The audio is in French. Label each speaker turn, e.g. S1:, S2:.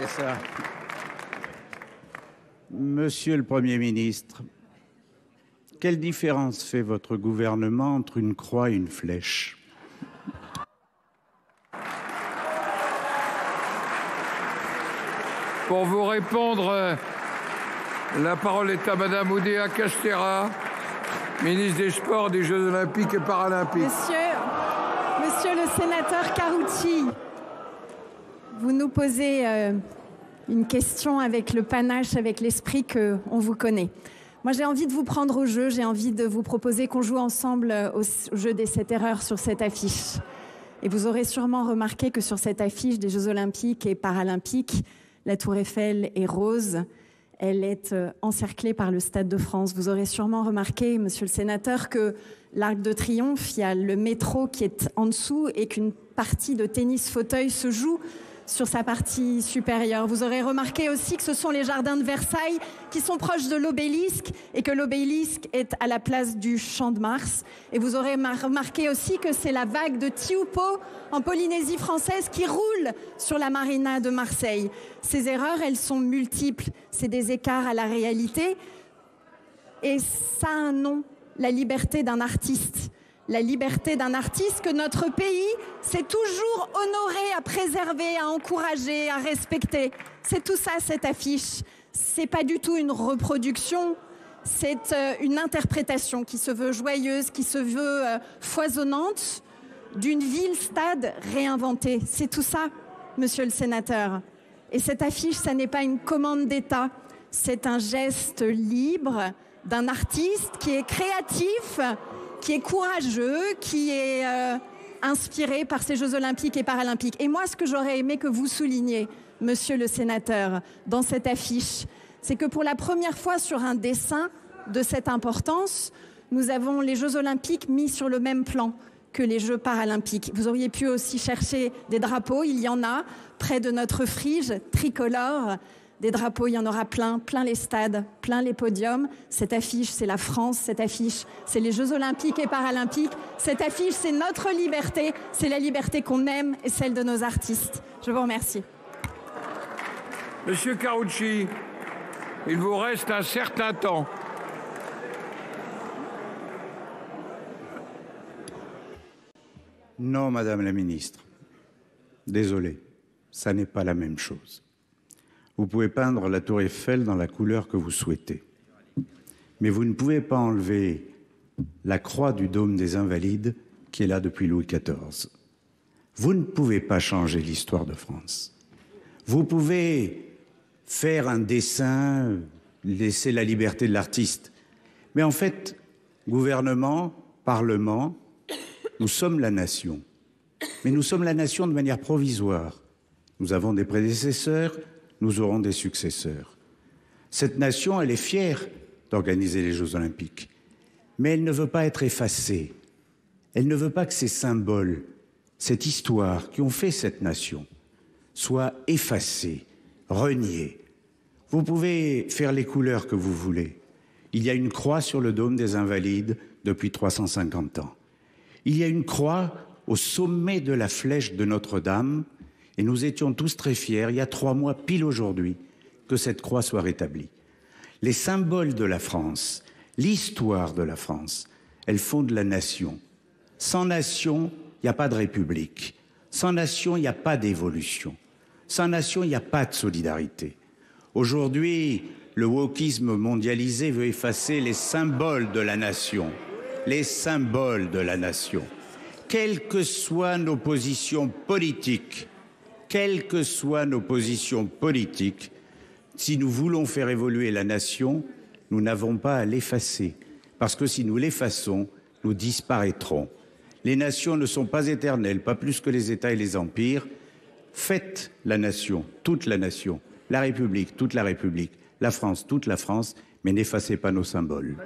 S1: C'est ça. Monsieur le Premier ministre, quelle différence fait votre gouvernement entre une croix et une flèche?
S2: Pour vous répondre, la parole est à Madame Oudéa Castéra, ministre des Sports, des Jeux Olympiques et Paralympiques.
S3: Monsieur le sénateur Karoutchi, vous nous posez une question avec le panache, avec l'esprit qu'on vous connaît. Moi, j'ai envie de vous prendre au jeu, j'ai envie de vous proposer qu'on joue ensemble au jeu des 7 erreurs sur cette affiche. Et vous aurez sûrement remarqué que sur cette affiche des Jeux Olympiques et Paralympiques, la Tour Eiffel est rose. Elle est encerclée par le Stade de France. Vous aurez sûrement remarqué, monsieur le sénateur, que l'Arc de Triomphe, il y a le métro qui est en dessous et qu'une partie de tennis fauteuil se joue sur sa partie supérieure. Vous aurez remarqué aussi que ce sont les jardins de Versailles qui sont proches de l'obélisque et que l'obélisque est à la place du Champ de Mars. Et vous aurez remarqué aussi que c'est la vague de Tioupo en Polynésie française qui roule sur la marina de Marseille. Ces erreurs, elles sont multiples. C'est des écarts à la réalité. Et ça a un nom, la liberté d'un artiste. La liberté d'un artiste que notre pays s'est toujours honoré à préserver, à encourager, à respecter. C'est tout ça, cette affiche. C'est pas du tout une reproduction, c'est une interprétation qui se veut joyeuse, qui se veut foisonnante d'une ville-stade réinventée. C'est tout ça, monsieur le sénateur. Et cette affiche, ça n'est pas une commande d'État, c'est un geste libre d'un artiste qui est créatif, qui est courageux, qui est inspiré par ces Jeux Olympiques et Paralympiques. Et moi, ce que j'aurais aimé que vous souligniez, monsieur le sénateur, dans cette affiche, c'est que pour la première fois sur un dessin de cette importance, nous avons les Jeux Olympiques mis sur le même plan que les Jeux Paralympiques. Vous auriez pu aussi chercher des drapeaux, il y en a, près de notre frige tricolore. Des drapeaux, il y en aura plein, plein les stades, plein les podiums. Cette affiche, c'est la France. Cette affiche, c'est les Jeux Olympiques et Paralympiques. Cette affiche, c'est notre liberté. C'est la liberté qu'on aime et celle de nos artistes. Je vous remercie.
S2: Monsieur Karoutchi, il vous reste un certain temps.
S1: Non, Madame la Ministre. Désolé, ça n'est pas la même chose. Vous pouvez peindre la Tour Eiffel dans la couleur que vous souhaitez. Mais vous ne pouvez pas enlever la croix du dôme des Invalides qui est là depuis Louis XIV. Vous ne pouvez pas changer l'histoire de France. Vous pouvez faire un dessin, laisser la liberté de l'artiste. Mais en fait, gouvernement, parlement, nous sommes la nation. Mais nous sommes la nation de manière provisoire. Nous avons des prédécesseurs, nous aurons des successeurs. Cette nation, elle est fière d'organiser les Jeux Olympiques. Mais elle ne veut pas être effacée. Elle ne veut pas que ces symboles, cette histoire qui ont fait cette nation, soient effacés, reniés. Vous pouvez faire les couleurs que vous voulez. Il y a une croix sur le dôme des Invalides depuis 350 ans. Il y a une croix au sommet de la flèche de Notre-Dame. Et nous étions tous très fiers, il y a 3 mois pile aujourd'hui, que cette croix soit rétablie. Les symboles de la France, l'histoire de la France, elles fondent la nation. Sans nation, il n'y a pas de république. Sans nation, il n'y a pas d'évolution. Sans nation, il n'y a pas de solidarité. Aujourd'hui, le wokisme mondialisé veut effacer les symboles de la nation. Les symboles de la nation. Quelles que soient nos positions politiques, si nous voulons faire évoluer la nation, nous n'avons pas à l'effacer. Parce que si nous l'effaçons, nous disparaîtrons. Les nations ne sont pas éternelles, pas plus que les États et les empires. Faites la nation, toute la nation, la République, toute la République, la France, toute la France, mais n'effacez pas nos symboles.